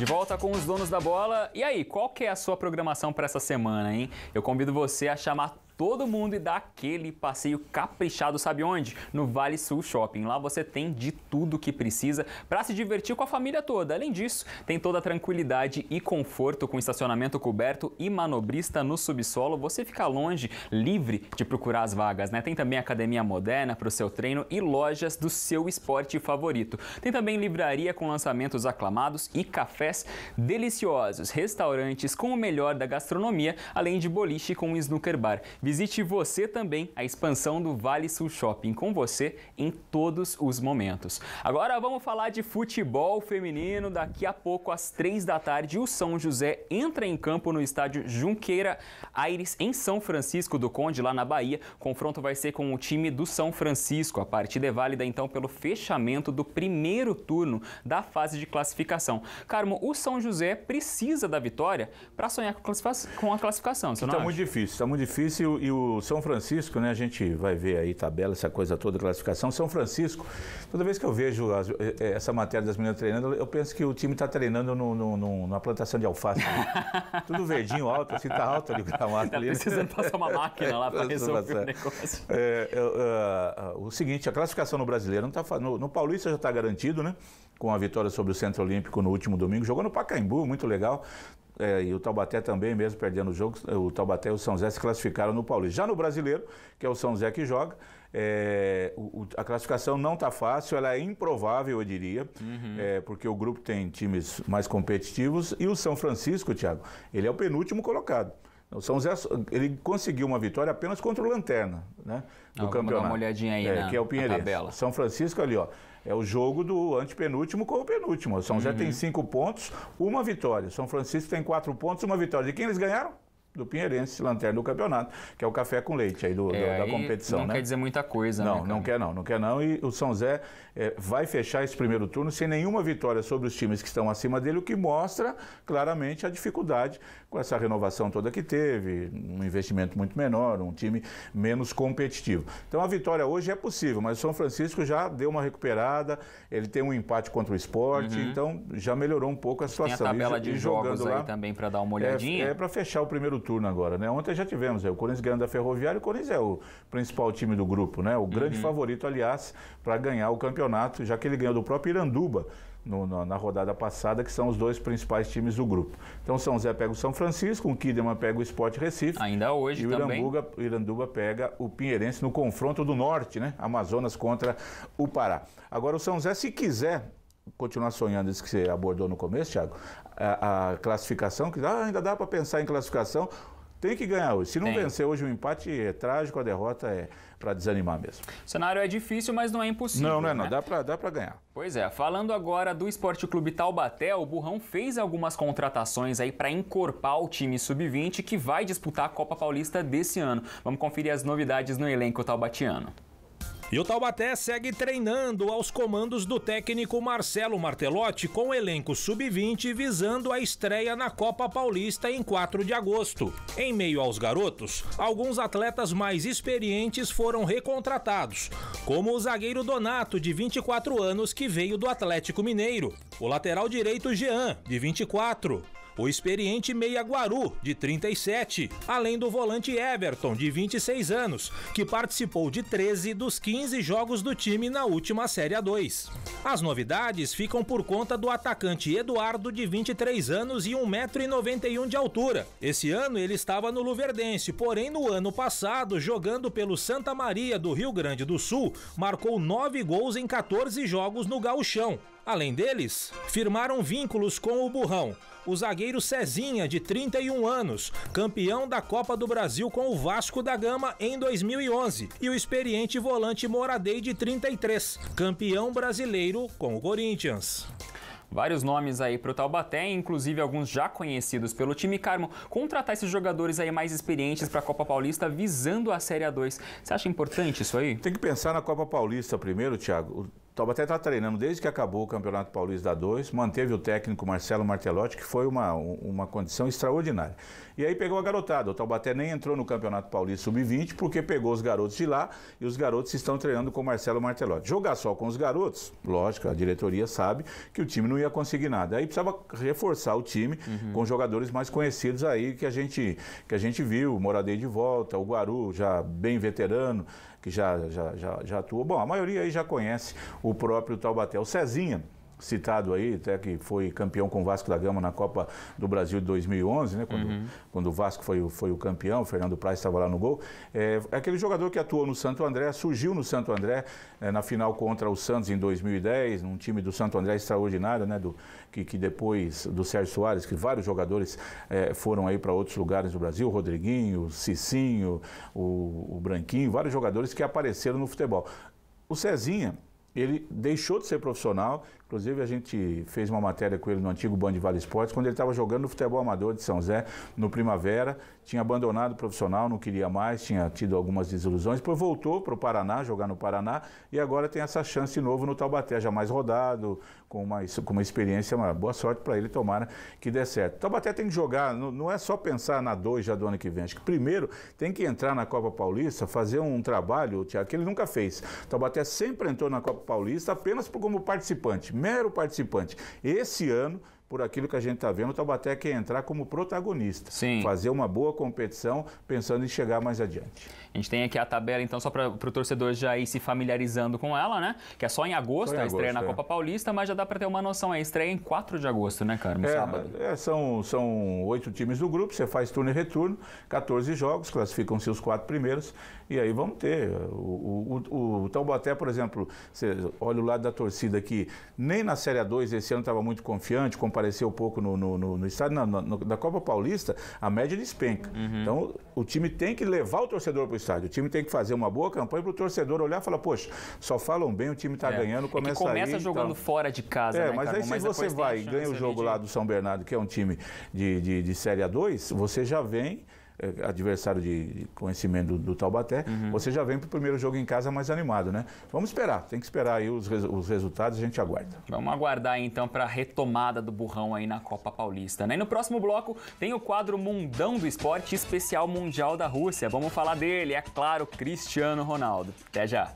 De volta com os donos da bola. E aí, qual que é a sua programação para essa semana, hein? Eu convido você a chamar todo mundo e dar aquele passeio caprichado, sabe onde? No Vale Sul Shopping. Lá você tem de tudo que precisa para se divertir com a família toda. Além disso, tem toda a tranquilidade e conforto com estacionamento coberto e manobrista no subsolo. Você fica longe, livre de procurar as vagas, né? Tem também academia moderna para o seu treino e lojas do seu esporte favorito. Tem também livraria com lançamentos aclamados e cafés deliciosos, restaurantes com o melhor da gastronomia, além de boliche com snooker bar. Visite você também a expansão do Vale Sul Shopping, com você em todos os momentos. Agora vamos falar de futebol feminino. Daqui a pouco, às 3 da tarde, o São José entra em campo no estádio Junqueira Aires, em São Francisco do Conde, lá na Bahia. O confronto vai ser com o time do São Francisco. A partida é válida, então, pelo fechamento do primeiro turno da fase de classificação. Carmo, o São José precisa da vitória para sonhar com a classificação. Está muito difícil. E o São Francisco, né, a gente vai ver aí tabela, essa coisa toda, classificação. São Francisco, toda vez que eu vejo essa matéria das meninas treinando, eu penso que o time está treinando numa plantação de alface. Né? Tudo verdinho, alto, assim, tá alto ali o gramado. Tá precisando passar uma máquina lá para resolver o negócio. O seguinte, a classificação no Brasileiro não tá, no Paulista já está garantido, né? Com a vitória sobre o Centro Olímpico no último domingo. Jogou no Pacaembu, muito legal. E o Taubaté também, mesmo perdendo o jogo, o Taubaté e o São José se classificaram no Paulista. Já no Brasileiro, que é o São José que joga, a classificação não está fácil, ela é improvável, eu diria, porque o grupo tem times mais competitivos e o São Francisco, Thiago, ele é o penúltimo colocado. O São José, ele conseguiu uma vitória apenas contra o Lanterna, né, do campeonato. Vamos dar uma olhadinha aí que é o Pinheirense. São Francisco ali, ó, é o jogo do antepenúltimo com o penúltimo. O São José tem 5 pontos, uma vitória. O São Francisco tem 4 pontos, uma vitória. De quem eles ganharam? Do Pinheirense, lanterna do campeonato, que é o café com leite aí da competição. Não, né? Quer dizer muita coisa, não, né? Não quer não. E o São José vai fechar esse primeiro turno sem nenhuma vitória sobre os times que estão acima dele, o que mostra claramente a dificuldade com essa renovação toda que teve, um investimento muito menor, um time menos competitivo. Então a vitória hoje é possível, mas o São Francisco já deu uma recuperada, ele tem um empate contra o Sport, então já melhorou um pouco a situação. Tem a tabela de jogos aí também para dar uma olhadinha. Para fechar o primeiro turno agora, né? Ontem já tivemos o Corinthians ganhando da Ferroviária, o Corinthians é o principal time do grupo, né? O grande favorito, aliás, para ganhar o campeonato, já que ele ganhou do próprio Iranduba na rodada passada, que são os dois principais times do grupo. Então o São José pega o São Francisco, o Kidman pega o Sport Recife. Ainda hoje também. E o Iranduba pega o Pinheirense no confronto do norte, né? Amazonas contra o Pará. Agora o São José, se quiser continuar sonhando isso que você abordou no começo, Thiago, a classificação, que ainda dá para pensar em classificação, tem que ganhar hoje. Se não vencer hoje, o empate é trágico, a derrota é para desanimar mesmo. O cenário é difícil, mas não é impossível. Não, dá para ganhar. Pois é, falando agora do Esporte Clube Taubaté, o Burrão fez algumas contratações aí para encorpar o time sub-20 que vai disputar a Copa Paulista desse ano. Vamos conferir as novidades no elenco taubatiano. E o Taubaté segue treinando aos comandos do técnico Marcelo Martelotti com o elenco sub-20 visando a estreia na Copa Paulista em 4 de agosto. Em meio aos garotos, alguns atletas mais experientes foram recontratados, como o zagueiro Donato, de 24 anos, que veio do Atlético Mineiro, o lateral direito Jean, de 24, o experiente meia Guaru, de 37, além do volante Everton, de 26 anos, que participou de 13 dos 15 jogos do time na última Série A2. As novidades ficam por conta do atacante Eduardo, de 23 anos e 1,91 m de altura. Esse ano ele estava no Luverdense, porém no ano passado, jogando pelo Santa Maria do Rio Grande do Sul, marcou 9 gols em 14 jogos no Gauchão. Além deles, firmaram vínculos com o Burrão o zagueiro Cezinha, de 31 anos, campeão da Copa do Brasil com o Vasco da Gama em 2011, e o experiente volante Moradei, de 33, campeão brasileiro com o Corinthians. Vários nomes aí para o Taubaté, inclusive alguns já conhecidos pelo time. Carmo, contratar esses jogadores aí mais experientes para a Copa Paulista visando a Série A2, você acha importante isso aí? Tem que pensar na Copa Paulista primeiro, Thiago. Taubaté está treinando desde que acabou o Campeonato Paulista da 2, manteve o técnico Marcelo Martelotti, que foi uma condição extraordinária. E aí pegou a garotada. O Taubaté nem entrou no Campeonato Paulista Sub-20 porque pegou os garotos de lá e os garotos estão treinando com o Marcelo Martelotti. Jogar só com os garotos, lógico, a diretoria sabe que o time não ia conseguir nada. Aí precisava reforçar o time com jogadores mais conhecidos aí que a gente viu, o Moradei de volta, o Guaru já bem veterano, que já atuou. Bom, a maioria aí já conhece o próprio Taubaté. O Cezinha, citado aí, até que foi campeão com o Vasco da Gama na Copa do Brasil de 2011, né? Quando o Vasco foi o campeão, o Fernando Praz estava lá no gol. É aquele jogador que atuou no Santo André, surgiu no Santo André, na final contra o Santos em 2010, num time do Santo André extraordinário, né? Que depois do Sérgio Soares, que vários jogadores foram aí para outros lugares do Brasil, o Rodriguinho, o Cicinho, o Branquinho, vários jogadores que apareceram no futebol. O Cezinha, ele deixou de ser profissional, inclusive a gente fez uma matéria com ele no antigo Band Vale Esportes, quando ele estava jogando no futebol amador de São José, no Primavera, tinha abandonado o profissional, não queria mais, tinha tido algumas desilusões, depois voltou para o Paraná, jogar no Paraná, e agora tem essa chance de novo no Taubaté, já mais rodado, com uma experiência, uma boa sorte para ele, tomara que dê certo. O Taubaté tem que jogar, não é só pensar na 2 já do ano que vem, acho que primeiro tem que entrar na Copa Paulista, fazer um trabalho, Thiago, que ele nunca fez. O Taubaté sempre entrou na Copa Paulista apenas como participante, mero participante. Esse ano, por aquilo que a gente está vendo, o Taubaté quer entrar como protagonista. Sim. Fazer uma boa competição, pensando em chegar mais adiante. A gente tem aqui a tabela, então, só para o torcedor já ir se familiarizando com ela, né? Que é só em agosto, a estreia na Copa Paulista, mas já dá para ter uma noção. A estreia em 4 de agosto, né, cara? No sábado. São 8 times do grupo, você faz turno e retorno, 14 jogos, classificam-se os 4 primeiros, e aí vamos ter. O Taubaté, por exemplo, você olha o lado da torcida aqui, nem na Série A2 esse ano estava muito confiante, compareceu pouco no estádio, na Copa Paulista, a média despenca. Então, o time tem que levar o torcedor para o estádio, o time tem que fazer uma boa campanha para o torcedor olhar e falar, poxa, só falam bem, o time está ganhando, começa a ir, jogando então... fora de casa, né, mas cara? aí se você vai e ganha o jogo lá do São Bernardo, que é um time de Série A2, você já vem... adversário de conhecimento do Taubaté, você já vem para o primeiro jogo em casa mais animado, né? Vamos esperar, tem que esperar aí os resultados, a gente aguarda. Vamos aguardar então para a retomada do Burrão aí na Copa Paulista, né? E no próximo bloco tem o quadro Mundão do Esporte Especial Mundial da Rússia. Vamos falar dele, é claro, Cristiano Ronaldo. Até já!